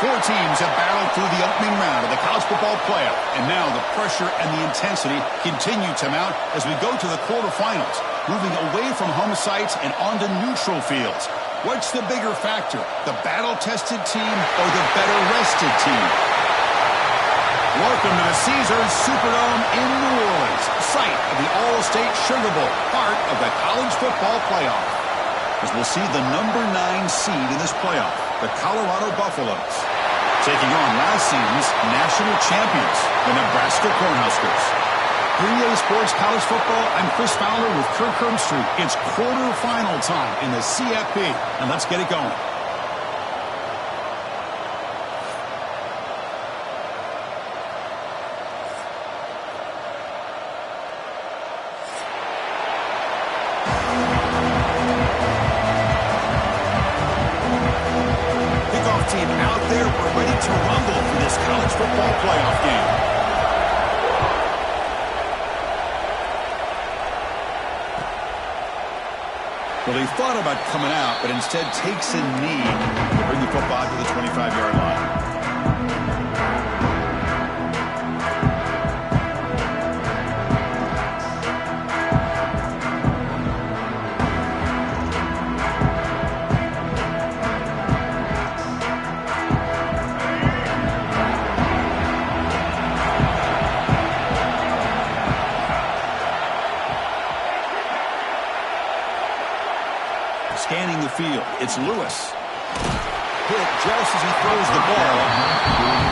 Four teams have battled through the opening round of the college football playoff, and now the pressure and the intensity continue to mount as we go to the quarterfinals, moving away from home sites and onto neutral fields. What's the bigger factor, the battle-tested team or the better-rested team? Welcome to the Caesars Superdome in New Orleans, site of the All-State Sugar Bowl, part of the college football playoff. As we'll see the number 9 seed in this playoff, the Colorado Buffaloes, taking on last season's national champions, the Nebraska Cornhuskers. 3A Sports College Football, I'm Chris Fowler with Kirk Herbstreit. It's quarterfinal time in the CFP, and let's get it going. Team out there, we're ready to rumble for this college football playoff game. Well, he thought about coming out, but instead takes a knee to bring the football to the 25-yard line. Scanning the field, it's Lewis. Hit just as he throws the ball.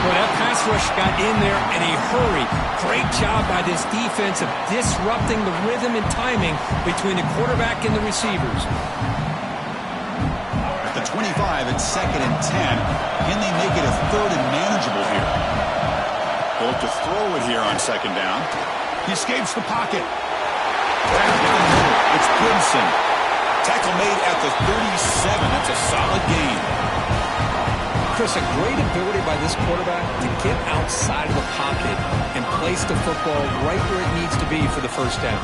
Well, that pass rush got in there in a hurry. Great job by this defense of disrupting the rhythm and timing between the quarterback and the receivers. At the 25, it's 2nd and 10. Can they make it a 3rd and manageable here? They'll have to throw it here on 2nd down. He escapes the pocket. It's Gibson. Tackle made at the 37. That's a solid gain. Chris, a great ability by this quarterback to get outside of the pocket and place the football right where it needs to be for the first down.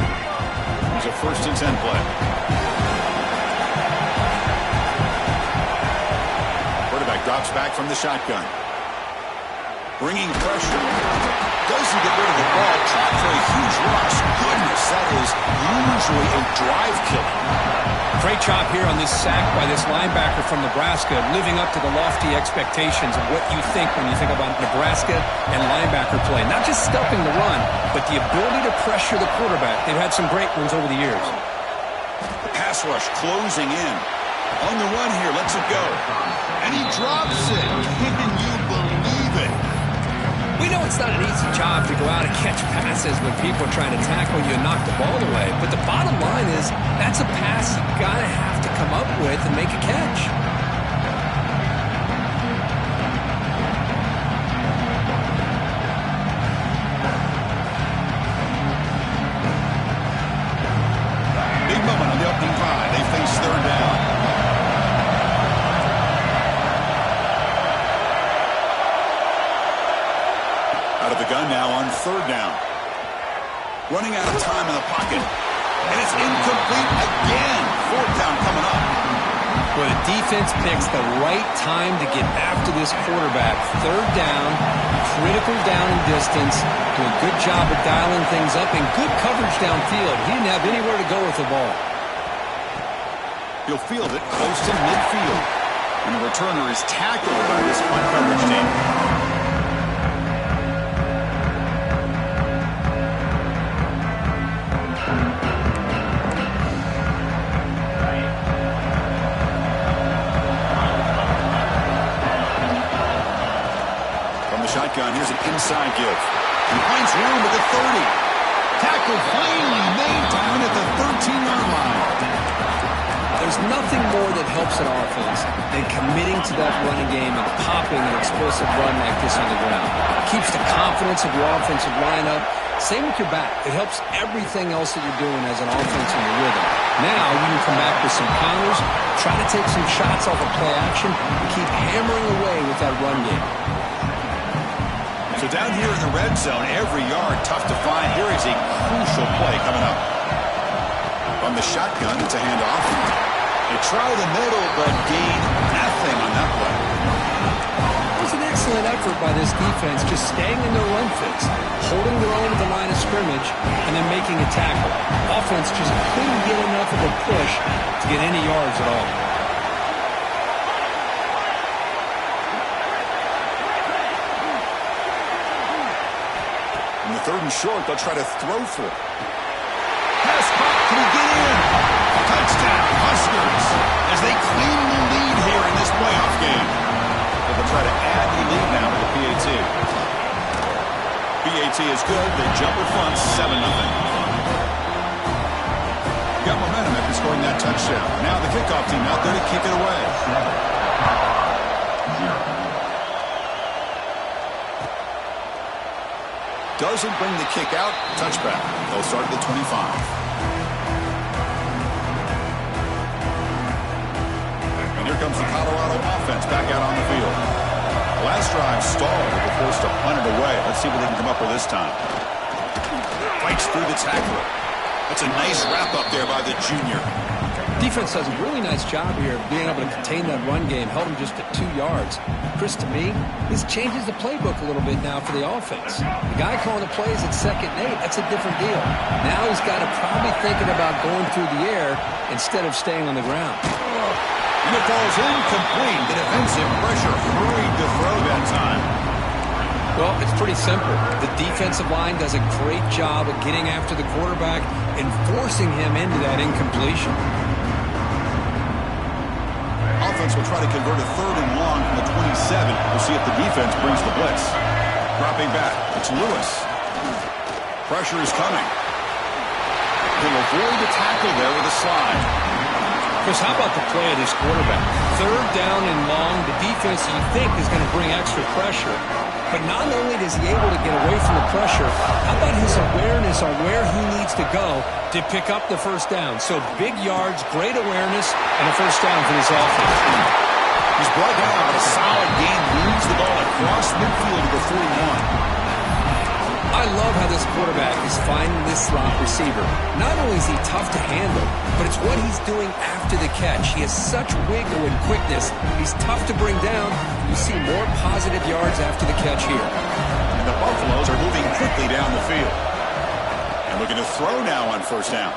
Here's a 1st and 10 play. Quarterback drops back from the shotgun. Bringing pressure. Doesn't get rid of the ball. Tried for a huge rush. Goodness, that is usually a drive killer. Great job here on this sack by this linebacker from Nebraska, living up to the lofty expectations of what you think when you think about Nebraska and linebacker play. Not just stopping the run, but the ability to pressure the quarterback. They've had some great ones over the years. The pass rush closing in. On the run here, lets it go. And he drops it. Can you believe it? We know it's not an easy job to go out and catch passes when people are trying to tackle you and knock the ball away. But the bottom line is that's a pass you got to have to come up with and make a catch. Big moment on the opening drive. They face 3rd down. Out of the gun now on 3rd down. Running out of time in the pocket. And it's incomplete again. 4th down coming up. Well, the defense picks the right time to get after this quarterback. 3rd down, critical down and distance. Do a good job of dialing things up and good coverage downfield. He didn't have anywhere to go with the ball. He'll field it close to midfield. And the returner is tackled by this punt coverage team. Shotgun, here's an inside give. He finds room at the 30. Tackle plainly made down at the 13-yard line. There's nothing more that helps an offense than committing to that running game and popping an explosive run like this on the ground. It keeps the confidence of your offensive lineup. Same with your back. It helps everything else that you're doing as an offense in your rhythm. Now you can come back with some counters, try to take some shots off of play action, and keep hammering away with that run game. So down here in the red zone, every yard tough to find. Here is a crucial play coming up. From the shotgun, it's a handoff. They try the middle, but gain nothing on that play. Wasn't excellent effort by this defense, just staying in their run fits, holding their own at the line of scrimmage, and then making a tackle. Offense just couldn't get enough of a push to get any yards at all. In the 3rd and short, they'll try to throw for it. Pass caught. Can he get in? Touchdown, Huskers, as they claim the lead here in this playoff game. They'll try to add the lead now to the PAT. PAT is good. They jump in front, 7-0. Got momentum after scoring that touchdown. Now the kickoff team out there to kick it away. Doesn't bring the kick out. Touchback. They'll start at the 25. And here comes the Colorado offense back out on the field. Last drive stalled. They were forced to punt it away. Let's see what they can come up with this time. Fights through the tackler. That's a nice wrap-up there by the junior. Defense does a really nice job here of being able to contain that run game, held him just at 2 yards. Chris, to me, this changes the playbook a little bit now for the offense. The guy calling the plays at 2nd and 8, that's a different deal. Now he's got to probably thinking about going through the air instead of staying on the ground. And it falls incomplete. The defensive pressure hurried to throw that time. Well, it's pretty simple. The defensive line does a great job of getting after the quarterback and forcing him into that incompletion. Offense will try to convert a 3rd and long from the 27. We'll see if the defense brings the blitz. Dropping back. It's Lewis. Pressure is coming. He'll avoid the tackle there with a slide. Chris, how about the play of this quarterback? 3rd down and long. The defense, you think, is going to bring extra pressure. But not only is he able to get away from the pressure, how about his awareness on where he needs to go to pick up the 1st down? So big yards, great awareness, and a 1st down for this offense. He's brought down, but a solid gain moves the ball across midfield to the 41. I love how this quarterback is finding this slot receiver. Not only is he tough to handle, but it's what he's doing after the catch. He has such wiggle and quickness. He's tough to bring down. You see more positive yards after the catch here. And the Buffaloes are moving quickly down the field. And looking to throw now on 1st down.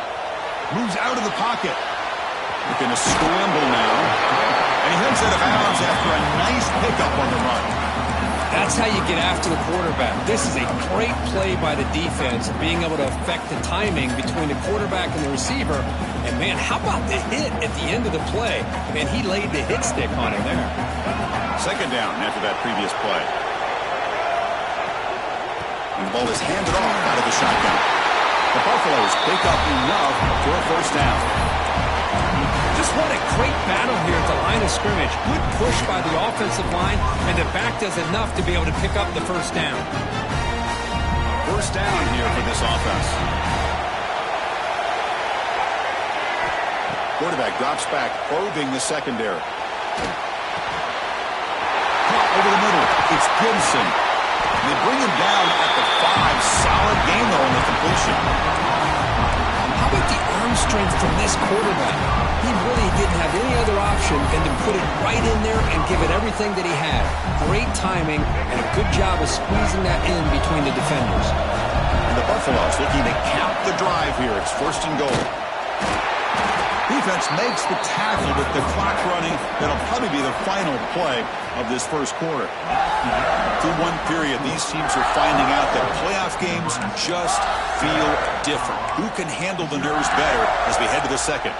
Moves out of the pocket. Looking to scramble now. And he heads out of bounds after a nice pickup on the run. That's how you get after the quarterback. This is a great play by the defense, being able to affect the timing between the quarterback and the receiver. And, man, how about the hit at the end of the play? Man, he laid the hit stick on him there. 2nd down after that previous play. And the ball is handed off out of the shotgun. The Buffaloes pick up enough for a 1st down. Just what a great battle here at the line of scrimmage. Good push by the offensive line, and the back does enough to be able to pick up the 1st down. 1st down here for this offense. Quarterback drops back, probing the secondary. Caught over the middle. It's Gibson. They bring him down at the 5. Solid game, though, on the completion. How about the arm strength from this quarterback? He really didn't have any other option than to put it right in there and give it everything that he had. Great timing and a good job of squeezing that in between the defenders. And the Buffaloes looking to cap the drive here. It's 1st and goal. Defense makes the tackle with the clock running. That'll probably be the final play of this 1st quarter. Through one period, these teams are finding out that playoff games just feel different. Who can handle the nerves better as we head to the 2nd?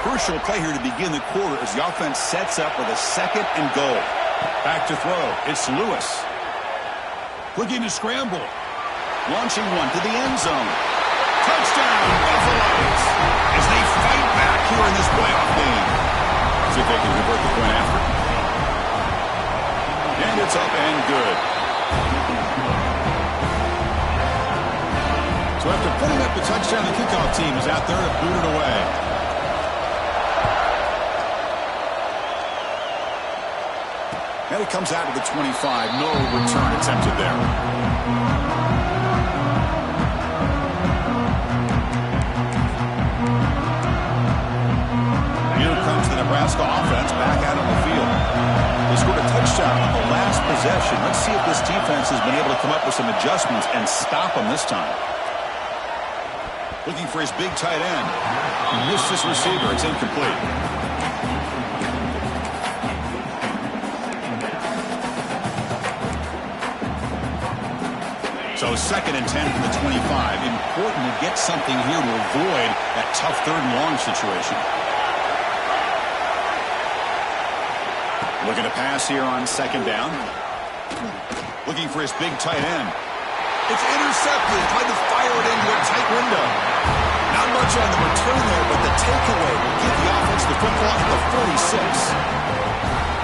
Crucial play here to begin the quarter as the offense sets up with a 2nd and goal. Back to throw. It's Lewis. Looking to scramble. Launching one to the end zone. Touchdown, Buffaloes, as they fight back here in this playoff game. See if they can convert the point after. And it's up and good. So after putting up the touchdown, the kickoff team is out there to boot it away. And it comes out to the 25. No return attempted there. Nebraska offense back out on the field. They scored a touchdown on the last possession. Let's see if this defense has been able to come up with some adjustments and stop them this time. Looking for his big tight end. He missed his receiver. It's incomplete. So 2nd and 10 from the 25. Important to get something here to avoid that tough 3rd and long situation. Looking to pass here on 2nd down. Looking for his big tight end. It's intercepted. Tried to fire it into a tight window. Not much on the return there, but the takeaway will give the offense the football at the 46.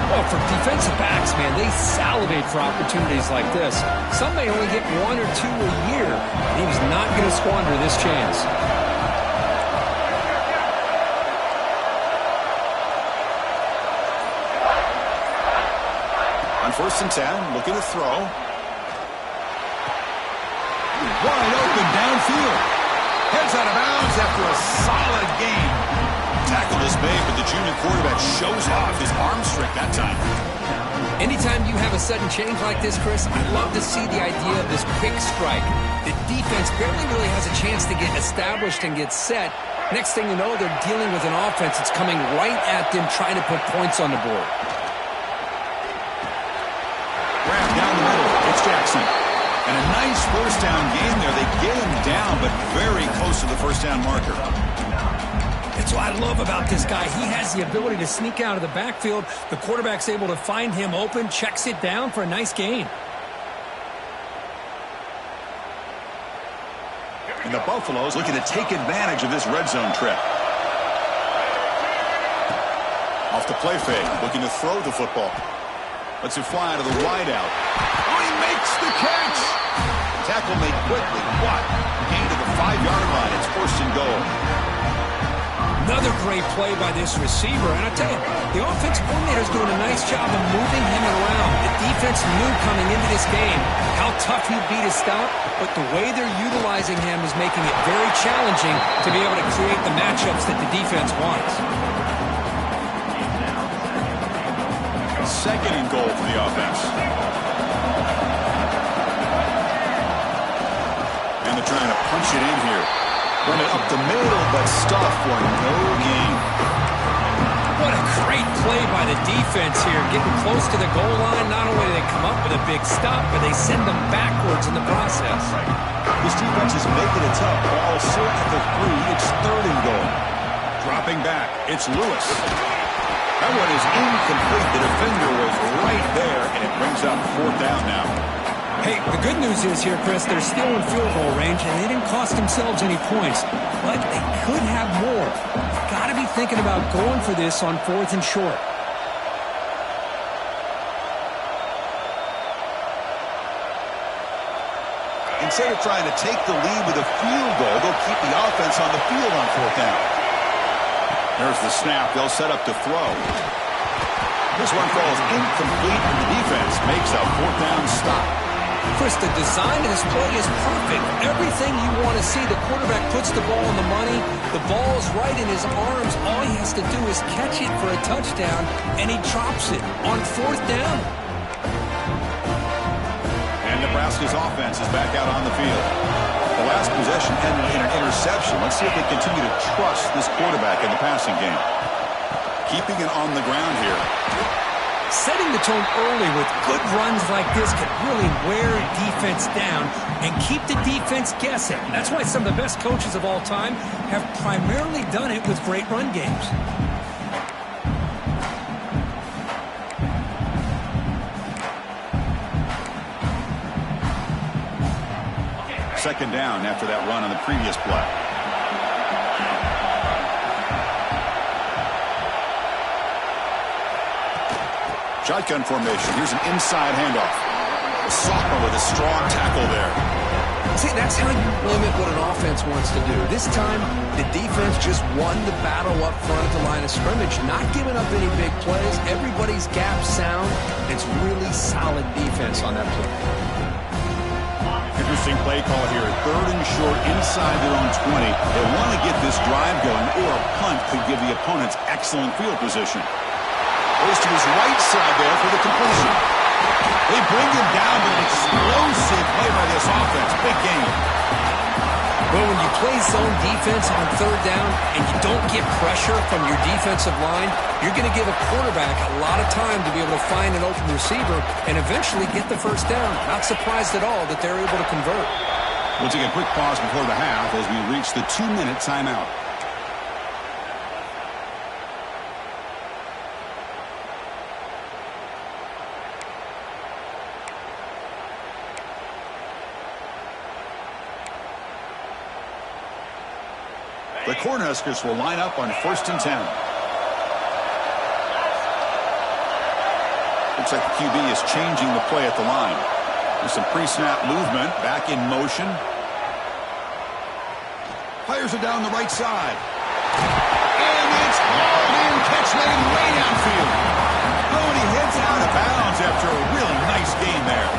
Well, for defensive backs, man, they salivate for opportunities like this. Some may only get 1 or 2 a year, and he was not going to squander this chance. On 1st and 10, looking to throw. Wide open downfield. Heads out of bounds after a solid game. Tackle is made, but the junior quarterback shows off his arm strength that time. Anytime you have a sudden change like this, Chris, I'd love to see the idea of this quick strike. The defense barely really has a chance to get established and get set. Next thing you know, they're dealing with an offense that's coming right at them, trying to put points on the board. Grab down the middle. It's Jackson. And a nice 1st down game there. They get him down, but very close to the 1st down marker. That's what I love about this guy. He has the ability to sneak out of the backfield. The quarterback's able to find him open, checks it down for a nice gain. And the Buffaloes looking to take advantage of this red zone trip. Off the play fake, looking to throw the football. Lets it fly to the wideout. Oh, he makes the catch! Tackle made quickly. What? Gain to the 5-yard line. It's 1st and goal. Another great play by this receiver. And I tell you, the offensive coordinator's doing a nice job of moving him around. The defense knew coming into this game how tough he'd be to stop, but the way they're utilizing him is making it very challenging to be able to create the matchups that the defense wants. 2nd and goal for the offense. And they're trying to punch it in here. Run it up the middle, but stop for no gain. What a great play by the defense here. Getting close to the goal line, not only do they come up with a big stop, but they send them backwards in the process. This defense is making it tough. Ball set at the 3. It's 3rd and goal. Dropping back, it's Lewis. That one is incomplete. The defender was right there, and it brings up 4th down now. Hey, the good news is here, Chris, they're still in field goal range, and they didn't cost themselves any points, but they could have more. Got to be thinking about going for this on 4th and short. Instead of trying to take the lead with a field goal, they'll keep the offense on the field on 4th down. There's the snap. They'll set up to throw. This one falls incomplete, and the defense makes a 4th down stop. Chris, the design of this play is perfect. Everything you want to see. The quarterback puts the ball on the money. The ball's right in his arms. All he has to do is catch it for a touchdown, and he drops it on 4th down. And Nebraska's offense is back out on the field. The last possession ended in an interception. Let's see if they continue to trust this quarterback in the passing game. Keeping it on the ground here. Setting the tone early with good runs like this can really wear defense down and keep the defense guessing. That's why some of the best coaches of all time have primarily done it with great run games. Second down after that run on the previous play. Shotgun formation. Here's an inside handoff. The sophomore with a strong tackle there. See, that's how you limit what an offense wants to do. This time, the defense just won the battle up front at the line of scrimmage, not giving up any big plays. Everybody's gap sound. It's really solid defense on that play. Interesting play call here. 3rd and short inside their own 20. They want to get this drive going or a punt could give the opponents excellent field position. Goes to his right side there for the completion. They bring him down with an explosive play by this offense. Big game. Well, when you play zone defense on third down and you don't get pressure from your defensive line, you're going to give a quarterback a lot of time to be able to find an open receiver and eventually get the first down. Not surprised at all that they're able to convert. We'll take a quick pause before the half as we reach the 2-minute timeout. The Cornhuskers will line up on 1st and 10. Looks like the QB is changing the play at the line. There's some pre-snap movement, back in motion. Fires it down the right side. And it's hauled in, catch made way downfield. Oh, and he heads out of bounds after a really nice game there.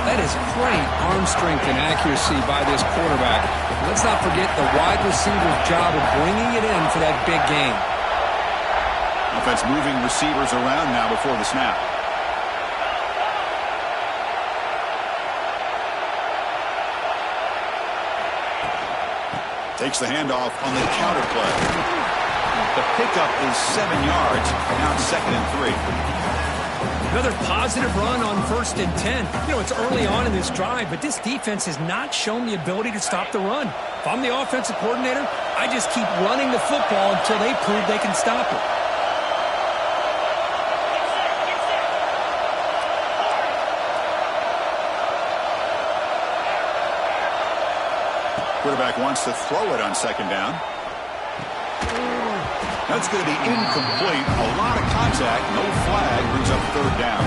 That is great arm strength and accuracy by this quarterback. Let's not forget the wide receiver's job of bringing it in for that big game. Offense moving receivers around now before the snap. Takes the handoff on the counter play. The pickup is 7 yards. Now it's 2nd and 3. Another positive run on 1st and 10. You know, it's early on in this drive, but this defense has not shown the ability to stop the run. If I'm the offensive coordinator, I just keep running the football until they prove they can stop it. Quarterback wants to throw it on 2nd down. That's going to be incomplete. A lot of contact. No flag. Brings up 3rd down.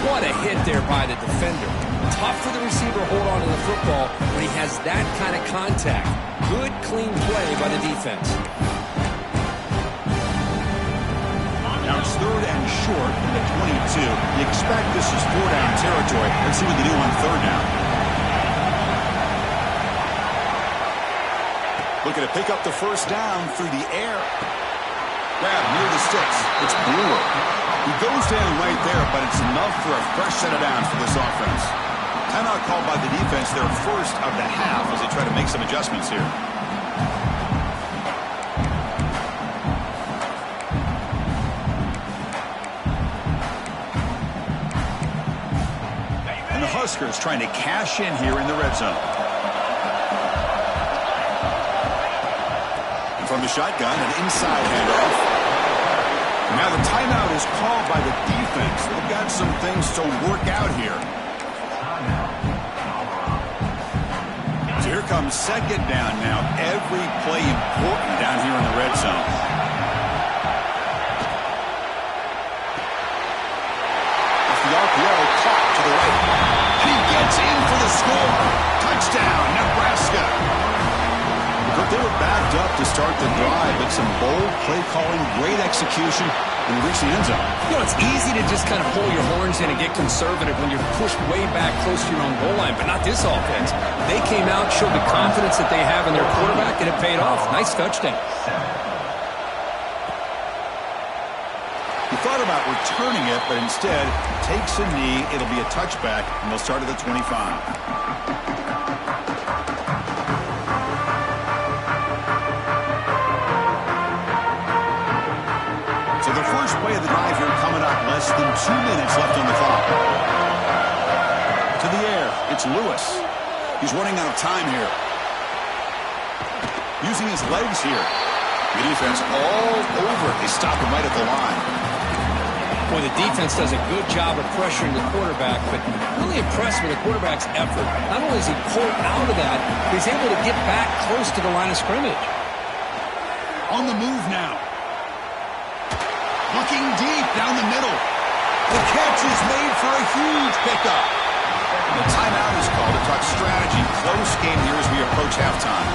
What a hit there by the defender. Tough for the receiver to hold on to the football when he has that kind of contact. Good, clean play by the defense. Now it's 3rd and short at 22. You expect this is 4-down territory. Let's see what they do on 3rd down. Looking to pick up the 1st down through the air. Grab near the sticks. It's Brewer. He goes down right there, but it's enough for a fresh set of downs for this offense. Timeout called by the defense, their first of the half as they try to make some adjustments here. And the Huskers trying to cash in here in the red zone. From the shotgun, an inside handoff. Now the timeout is called by the defense. They've got some things to work out here. So here comes 2nd down now. Every play important down here in the red zone. Off the RPO, caught to the right. He gets in for the score. Touchdown, Nebraska. But they were backed up to start the drive, but some bold play calling, great execution, and reach the end zone. You know, it's easy to just kind of pull your horns in and get conservative when you're pushed way back close to your own goal line, but not this offense. They came out, showed the confidence that they have in their quarterback, and it paid off. Nice touchdown. He thought about returning it, but instead takes a knee. It'll be a touchback, and they'll start at the 25. So the first play of the drive here coming up, less than 2 minutes left on the clock. To the air, it's Lewis. He's running out of time here. Using his legs here. The defense all over. They stop him right at the line. Boy, the defense does a good job of pressuring the quarterback, but really impressed with the quarterback's effort. Not only is he pulled out of that, he's able to get back close to the line of scrimmage. On the move now. Looking deep down the middle. The catch is made for a huge pickup. The timeout is called to talk strategy. Close game here as we approach halftime.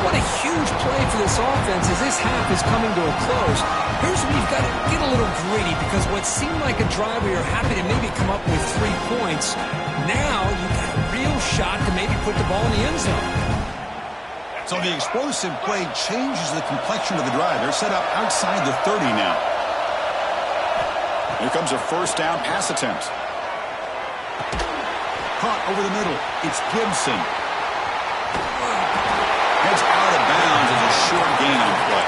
What a huge play for this offense as this half is coming to a close. Here's where you've got to get a little greedy because what seemed like a drive where you're happy to maybe come up with 3 points, now you've got a real shot to maybe put the ball in the end zone. So the explosive play changes the complexion of the drive. They're set up outside the 30 now. Here comes a first down pass attempt. Caught over the middle. It's Gibson. Heads out of bounds as a short gain on play.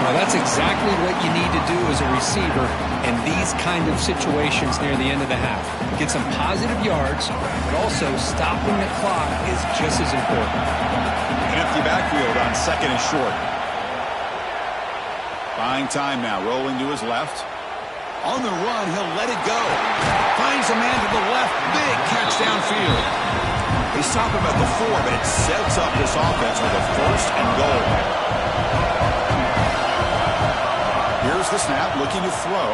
Well, that's exactly what you need to do as a receiver in these kind of situations near the end of the half. Get some positive yards, but also stopping the clock is just as important. An empty backfield on second and short. Buying time now, rolling to his left. On the run, he'll let it go. Finds a man to the left. Big catch downfield. They stop him at the 4, but it sets up this offense with a first and goal. Here's the snap, looking to throw.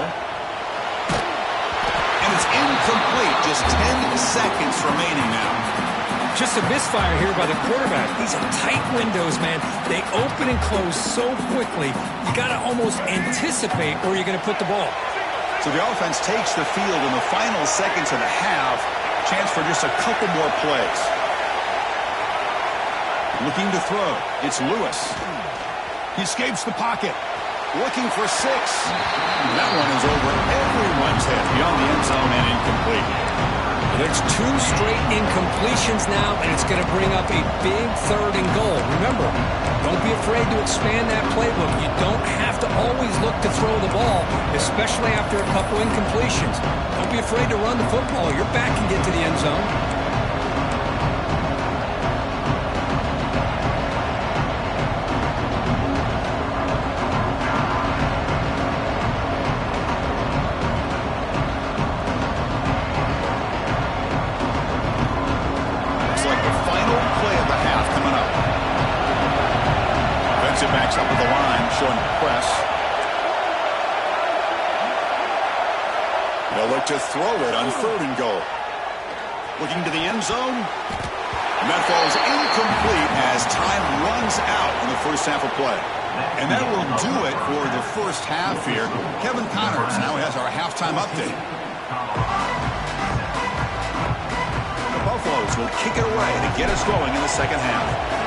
And it's incomplete. Just 10 seconds remaining now. Just a misfire here by the quarterback. These are tight windows, man. They open and close so quickly. You got to almost anticipate where you're going to put the ball. So the offense takes the field in the final seconds of the half. Chance for just a couple more plays. Looking to throw. It's Lewis. He escapes the pocket. Looking for 6. That one is over everyone's head beyond the end zone and incomplete. There's 2 straight incompletions now, and it's going to bring up a big 3rd and goal. Remember, don't be afraid to expand that playbook. You don't have to always look to throw the ball, especially after a couple incompletions. Don't be afraid to run the football. Your back can get to the end zone. Backs up at the line, showing press. They'll look to throw it on 3rd and goal. Looking to the end zone. And that falls incomplete as time runs out in the first half of play. And that will do it for the first half here. Kevin Connors now has our halftime update. The Buffaloes will kick it away to get us going in the second half.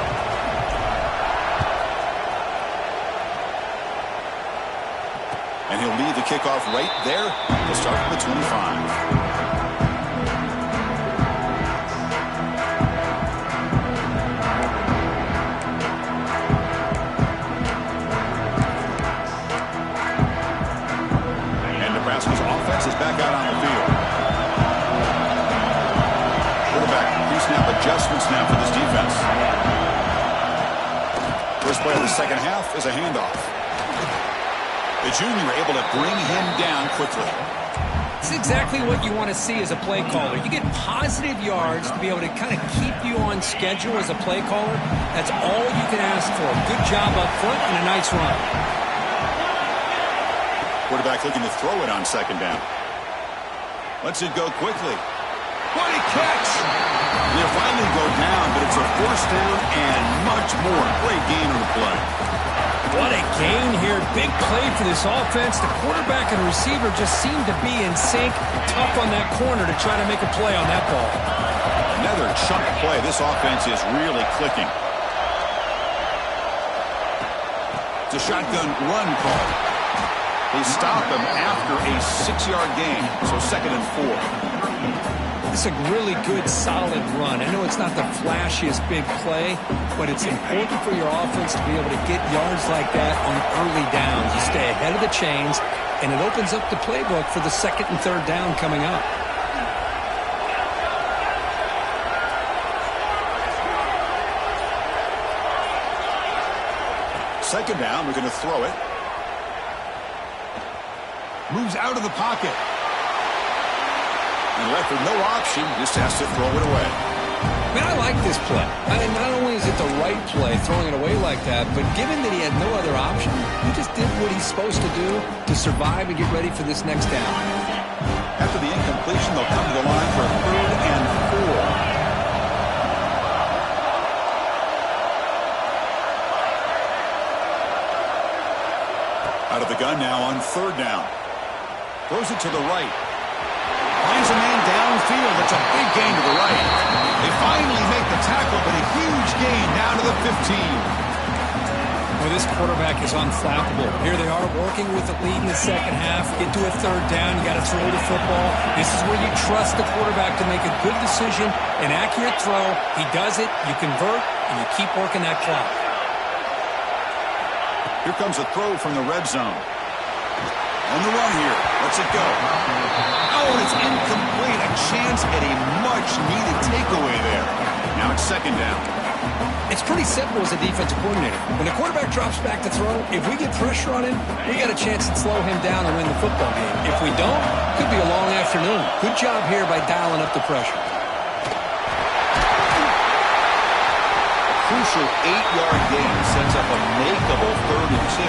And he'll leave the kickoff right there to start from the 25. And Nebraska's offense is back out on the field. Quarterback pre-snap adjustments now for this defense. First play of the second half is a handoff. The junior able to bring him down quickly. This is exactly what you want to see as a play caller. You get positive yards to be able to kind of keep you on schedule as a play caller. That's all you can ask for. Good job up front and a nice run. Quarterback looking to throw it on second down. Lets it go quickly. What a catch! They'll finally go down, but it's a first down and much more. Great gain on the play. What a gain here. Big play for this offense. The quarterback and receiver just seem to be in sync. Tough on that corner to try to make a play on that ball. Another chunk play. This offense is really clicking. It's a shotgun run call. They stop him after a 6-yard gain. So 2nd and 4. It's a really good, solid run. I know it's not the flashiest big play, but it's important for your offense to be able to get yards like that on early downs. You stay ahead of the chains, and it opens up the playbook for the 2nd and 3rd down coming up. Second down, we're going to throw it. Moves out of the pocket. And left with no option, just has to throw it away. Man, I like this play. I mean, not only is it the right play, throwing it away like that, but given that he had no other option, he just did what he's supposed to do to survive and get ready for this next down. After the incompletion, they'll come to the line for a 3rd and 4. Out of the gun now on 3rd down. Throws it to the right. Finds a man downfield. It's a big gain to the right. They finally make the tackle, but a huge gain down to the 15. Well, this quarterback is unflappable. Here they are working with the lead in the second half. Get to a third down. You got to throw the football. This is where you trust the quarterback to make a good decision, an accurate throw. He does it, you convert, and you keep working that clock. Here comes a throw from the red zone. On the run here. Lets it go. Oh, and it's incomplete. A chance at a much-needed takeaway there. Now it's second down. It's pretty simple as a defensive coordinator. When the quarterback drops back to throw, if we get pressure on him, we got a chance to slow him down and win the football game. If we don't, it could be a long afternoon. Good job here by dialing up the pressure. A crucial 8-yard gain sets up a makeable 3rd and 2.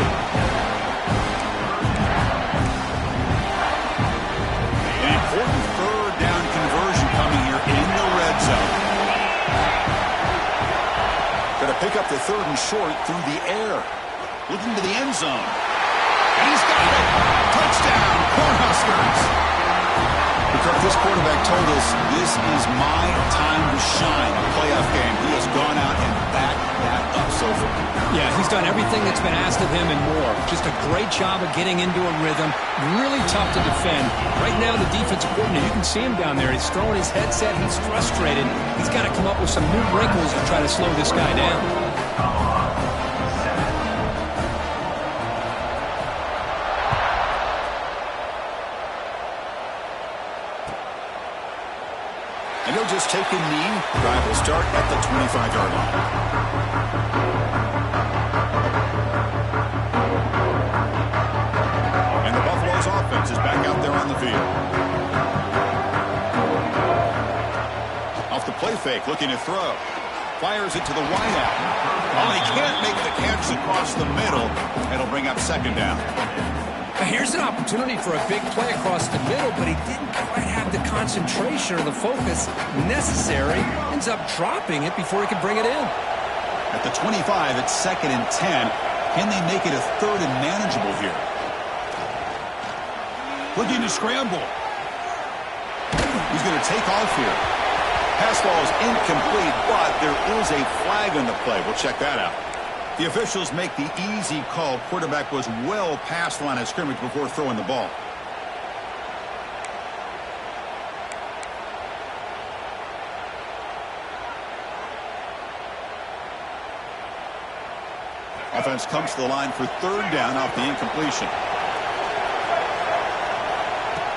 An important 3rd down conversion coming here in the red zone. Going to pick up the 3rd and short through the air. Looking to the end zone. And he's got it. Touchdown, Cornhuskers. Because this quarterback told us this is my time to shine. A playoff game. He has gone out and backed that up so far. Yeah, he's done everything that's been asked of him and more. Just a great job of getting into a rhythm. Really tough to defend. Right now, the defensive coordinator, you can see him down there. He's throwing his headset. He's frustrated. He's got to come up with some new wrinkles to try to slow this guy down. And he'll just take a knee. Drive will start at the 25-yard line. And the Buffalo's offense is back out there on the field. Off the play fake, looking to throw. Fires it to the wideout. Oh, he can't make the catch across the middle. It'll bring up second down. Here's an opportunity for a big play across the middle, but he didn't quite have the concentration or the focus necessary. Ends up dropping it before he could bring it in. At the 25, it's 2nd and 10. Can they make it a 3rd and manageable here? Looking to scramble. He's going to take off here. Pass ball is incomplete, but there is a flag on the play. We'll check that out. The officials make the easy call. Quarterback was well past the line of scrimmage before throwing the ball. Offense comes to the line for 3rd down off the incompletion.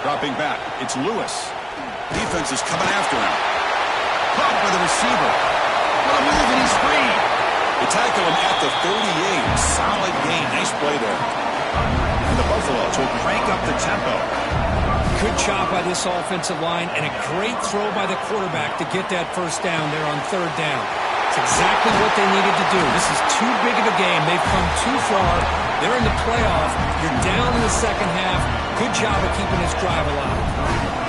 Dropping back, it's Lewis. Defense is coming after him. Caught by the receiver. What a move, and he's free. They tackle him at the 38. Solid gain. Nice play there. And the Buffaloes will crank up the tempo. Good job by this offensive line and a great throw by the quarterback to get that first down there on 3rd down. It's exactly what they needed to do. This is too big of a game. They've come too far. They're in the playoff. You're down in the second half. Good job of keeping this drive alive.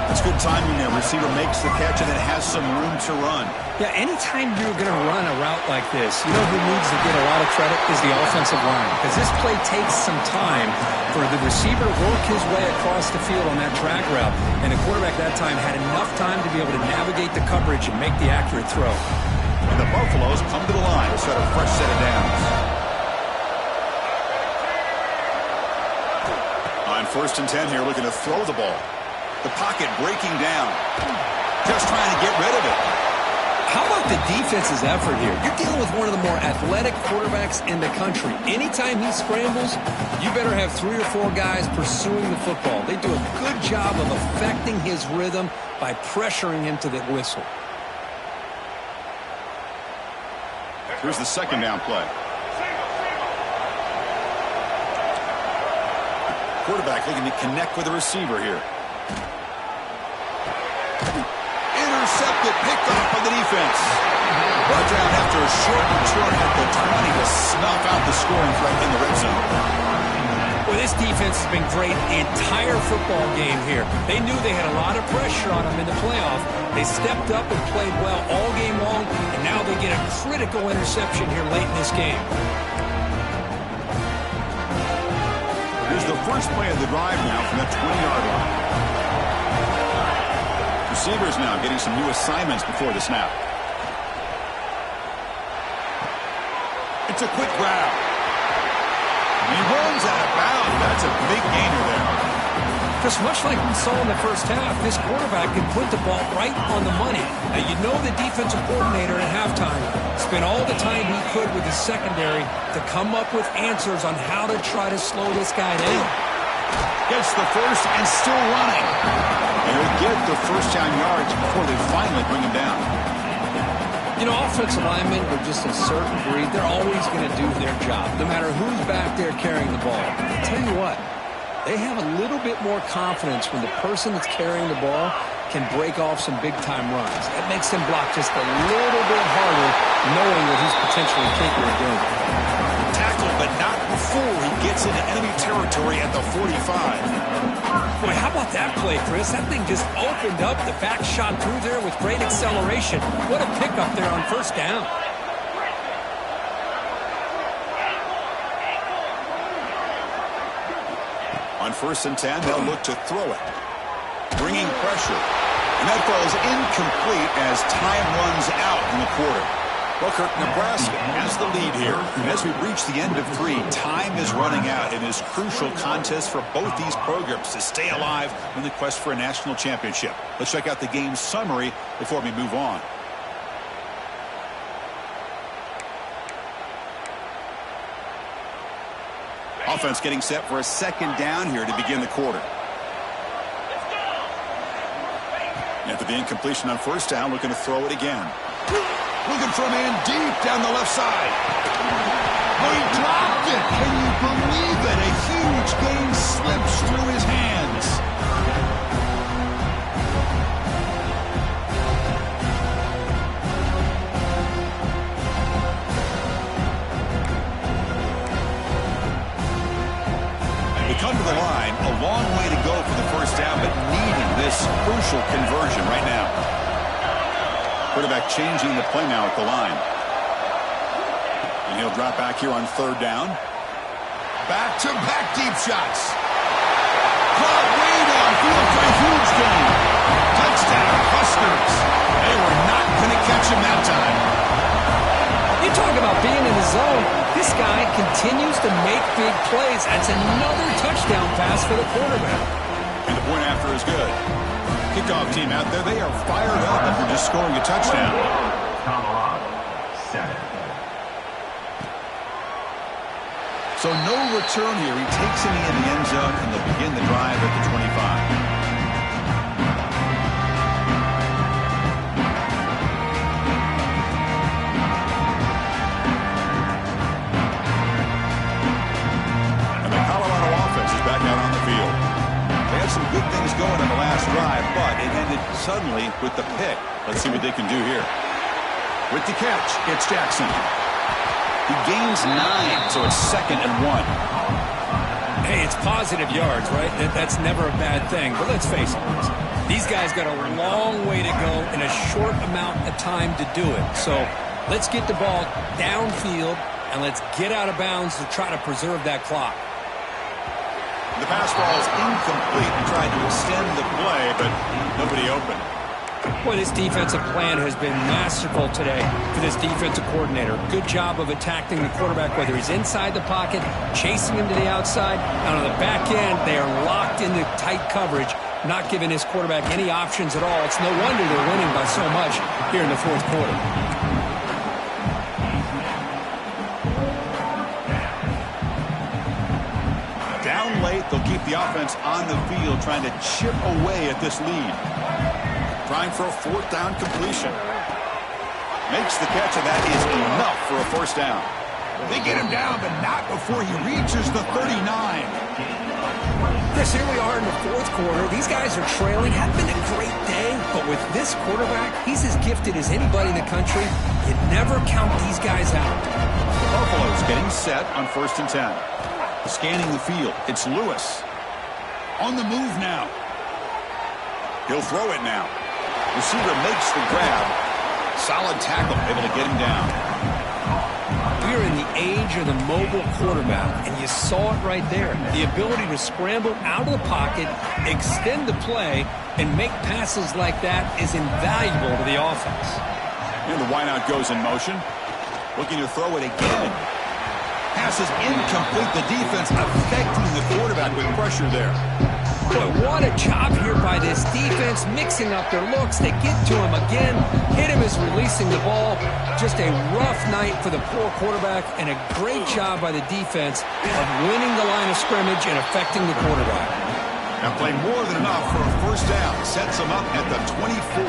That's good timing there. Receiver makes the catch and then has some room to run. Yeah, anytime you're going to run a route like this, you know who needs to get a lot of credit is the offensive line. Because this play takes some time for the receiver to work his way across the field on that drag route. And the quarterback that time had enough time to be able to navigate the coverage and make the accurate throw. And the Buffaloes come to the line to set a fresh set of downs. On 1st and 10 here, looking to throw the ball. The pocket breaking down. Just trying to get rid of it. How about the defense's effort here? You're dealing with one of the more athletic quarterbacks in the country. Anytime he scrambles, you better have 3 or 4 guys pursuing the football. They do a good job of affecting his rhythm by pressuring him to the whistle. Here's the 2nd down play. Quarterback looking to connect with the receiver here. Intercepted, picked off by the defense. Brought down after a short return at the 20 to snuff out the scoring threat in the red zone. Well, this defense has been great the entire football game here. They knew they had a lot of pressure on them in the playoff. They stepped up and played well all game long, and now they get a critical interception here late in this game. Here's the first play of the drive now from the 20-yard line. receivers now getting some new assignments before the snap. It's a quick grab. He runs out of bounds. That's a big gainer there. Just much like we saw in the first half, this quarterback can put the ball right on the money. Now, you know the defensive coordinator at halftime spent all the time he could with his secondary to come up with answers on how to try to slow this guy down. Gets the first and still running. And he'll get the first-down yards before they finally bring him down. You know, offensive linemen are just a certain breed. They're always going to do their job, no matter who's back there carrying the ball. I'll tell you what, they have a little bit more confidence when the person that's carrying the ball can break off some big-time runs. That makes them block just a little bit harder, knowing what he's potentially capable of doing. Tackled, but not before he gets into enemy territory at the 45. Boy, how about that play, Chris? That thing just opened up. The back shot through there with great acceleration. What a pickup there on first down. On 1st and 10, they'll look to throw it. Bringing pressure. And that falls incomplete as time runs out in the quarter. Well, Kirk, Nebraska has the lead here. And as we reach the end of 3, time is running out in this crucial contest for both these programs to stay alive in the quest for a national championship. Let's check out the game summary before we move on. Offense getting set for a second down here to begin the quarter. After the incompletion on first down, looking to throw it again. Looking for a man deep down the left side. Oh, he dropped it. Can you believe it? A huge gain slips through his hands. They come to the line, a long way to go for the first down, but needing this crucial conversion right now. Quarterback changing the play now at the line. And he'll drop back here on 3rd down. Back-to-back deep shots. Caught way downfield for a huge gain. Touchdown, Huskers. They were not going to catch him that time. You talk about being in the zone. This guy continues to make big plays. That's another touchdown pass for the quarterback. And the point after is good. Kickoff team out there, they are fired up after just scoring a touchdown. So no return here. He takes it in the end zone, and they'll begin the drive at the 25. And the Colorado offense is back out on the field. They had some good things going in the last drive, but it ended suddenly with the pick. Let's see what they can do here. With the catch, it's Jackson. He gains 9, so it's 2nd and 1. Hey, it's positive yards, right? That's never a bad thing. But let's face it, these guys got a long way to go in a short amount of time to do it. So let's get the ball downfield, and let's get out of bounds to try to preserve that clock. The pass ball is incomplete. He tried to extend the play, but nobody open. Boy, this defensive plan has been masterful today for this defensive coordinator. Good job of attacking the quarterback, whether he's inside the pocket, chasing him to the outside, and on the back end, they are locked into tight coverage, not giving his quarterback any options at all. It's no wonder they're winning by so much here in the 4th quarter. Down late, they'll keep the offense on the field, trying to chip away at this lead. Trying for a 4th down completion. Makes the catch, and that is enough for a 1st down. They get him down, but not before he reaches the 39. Yes, here we are in the 4th quarter. These guys are trailing. Hadn't been a great day, but with this quarterback, he's as gifted as anybody in the country. You never count these guys out. The Buffaloes getting set on 1st and 10. Scanning the field, it's Lewis. On the move now. He'll throw it now. Receiver makes the grab. Solid tackle, able to get him down. We are in the age of the mobile quarterback, and you saw it right there. The ability to scramble out of the pocket, extend the play, and make passes like that is invaluable to the offense. And the wideout goes in motion. Looking to throw it again. Pass is incomplete. The defense affecting the quarterback with pressure there. Boy, what a job here by this defense, mixing up their looks. They get to him again. Hit him as releasing the ball. Just a rough night for the poor quarterback, and a great job by the defense of winning the line of scrimmage and affecting the quarterback. Now played more than enough for a first down. Sets them up at the 24.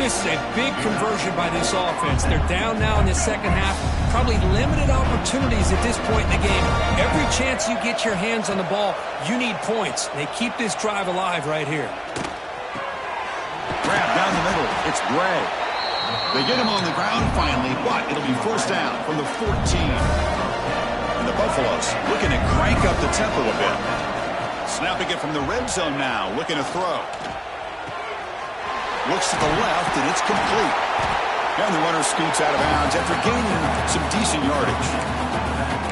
This is a big conversion by this offense. They're down now in the second half. Probably limited opportunities at this point in the game. Every chance you get your hands on the ball, you need points. They keep this drive alive right here. Grab down the middle. It's Bray. They get him on the ground finally, but it'll be first down from the 14. And the Buffaloes looking to crank up the tempo a bit. Snapping it from the red zone now, looking to throw. Looks to the left, and it's complete. And the runner scoots out of bounds after gaining some decent yardage.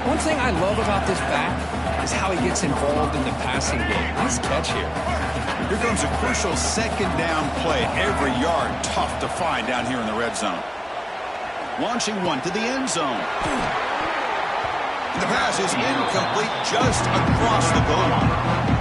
One thing I love about this back is how he gets involved in the passing game. Nice catch here. Here comes a crucial second down play. Every yard tough to find down here in the red zone. Launching one to the end zone. And the pass is incomplete just across the goal line.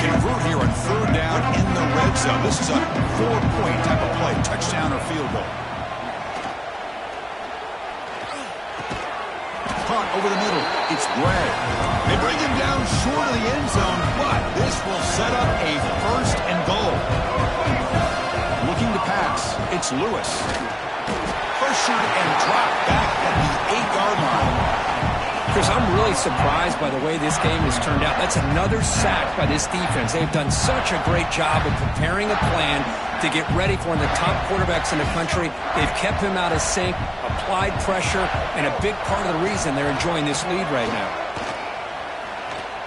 Convert here on third down in the red zone. This is a 4-point type of play, touchdown or field goal. Caught over the middle. It's Bray. They bring him down short of the end zone, but this will set up a first and goal. Looking to pass. It's Lewis. Pressured and dropped back at the 8-yard line. Chris, I'm really surprised by the way this game has turned out. That's another sack by this defense. They've done such a great job of preparing a plan to get ready for one of the top quarterbacks in the country. They've kept him out of sync, applied pressure, and a big part of the reason they're enjoying this lead right now.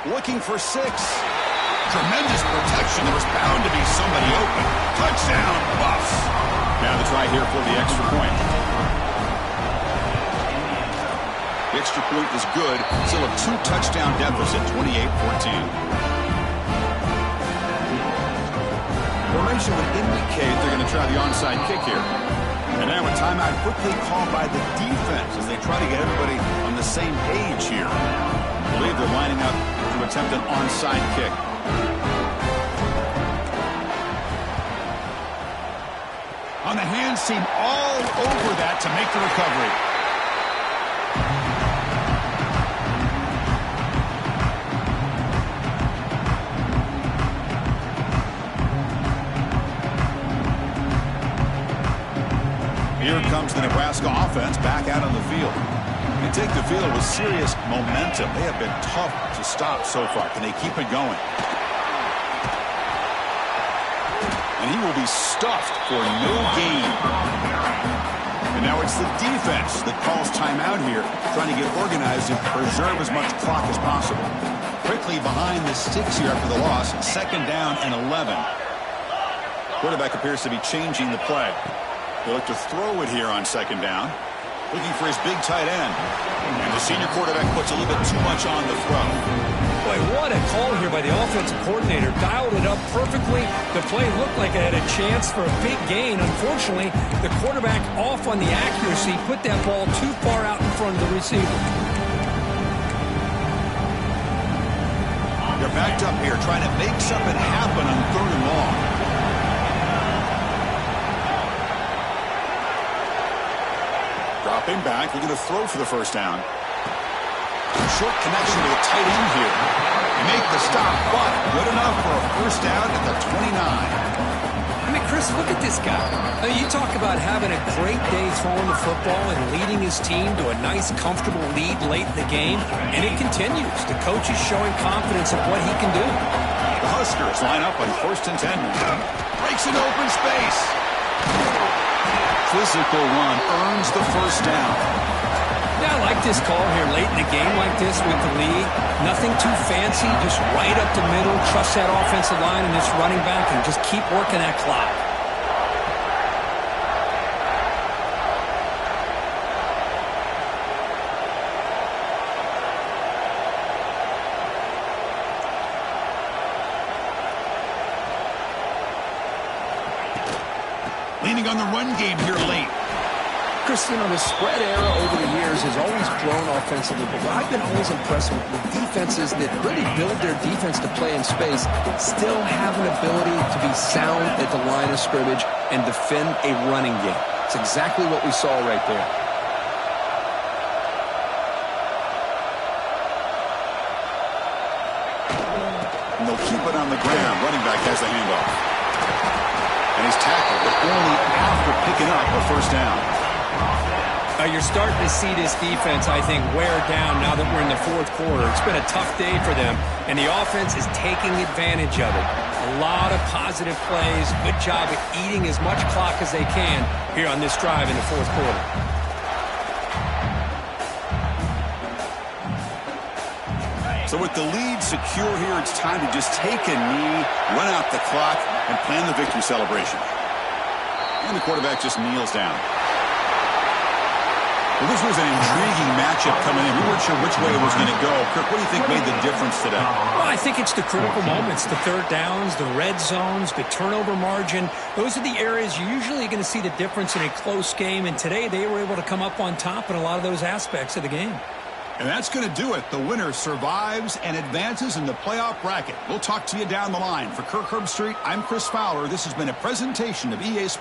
Looking for 6. Tremendous protection. There was bound to be somebody open. Touchdown, Buffs. Now the try here for the extra point. The extra point is good. Still a 2-touchdown deficit, 28-14. Formation would indicate they're going to try the onside kick here. And now a timeout quickly called by the defense as they try to get everybody on the same page here. I believe they're lining up to attempt an onside kick. On the hands seam all over that to make the recovery. Here comes the Nebraska offense back out on the field. They take the field with serious momentum. They have been tough to stop so far. Can they keep it going? And he will be stuffed for no gain. And now it's the defense that calls timeout here, trying to get organized and preserve as much clock as possible. Quickly behind the sticks here after the loss. Second down and 11. Quarterback appears to be changing the play. They look to throw it here on second down. Looking for his big tight end. And the senior quarterback puts a little bit too much on the throw. Boy, what a call here by the offensive coordinator. Dialed it up perfectly. The play looked like it had a chance for a big gain. Unfortunately, the quarterback off on the accuracy, put that ball too far out in front of the receiver. They're backed up here trying to make something happen on third and long. Dropping back, looking to throw for the first down. Short connection to the tight end here. They make the stop, but good enough for a first down at the 29. I mean, Chris, look at this guy. I mean, you talk about having a great day throwing the football and leading his team to a nice, comfortable lead late in the game, and it continues. The coach is showing confidence of what he can do. The Huskers line up on first and 10. Breaks an open space. Physical run earns the first down. Yeah, I like this call here late in the game like this with the lead. Nothing too fancy, just right up the middle. Trust that offensive line and this running back and just keep working that clock. Leaning on the run game here late. Chris, the spread era over the years has always grown offensively, but I've been always impressed with defenses that really build their defense to play in space, still have an ability to be sound at the line of scrimmage and defend a running game. It's exactly what we saw right there. And they'll keep it on the ground. Running back has the handoff. And he's tackled, but only after picking up a first down. You're starting to see this defense, I think, wear down now that we're in the fourth quarter. It's been a tough day for them, and the offense is taking advantage of it. A lot of positive plays. Good job at eating as much clock as they can here on this drive in the fourth quarter. So with the lead secure here, it's time to just take a knee, run out the clock, and plan the victory celebration. And the quarterback just kneels down. Well, this was an intriguing matchup coming in. We weren't sure which way it was going to go. Kirk, what do you think made the difference today? Well, I think it's the critical moments, the third downs, the red zones, the turnover margin. Those are the areas you're usually going to see the difference in a close game, and today they were able to come up on top in a lot of those aspects of the game. And that's going to do it. The winner survives and advances in the playoff bracket. We'll talk to you down the line. For Kirk Herbstreit, I'm Chris Fowler. This has been a presentation of EA Sports.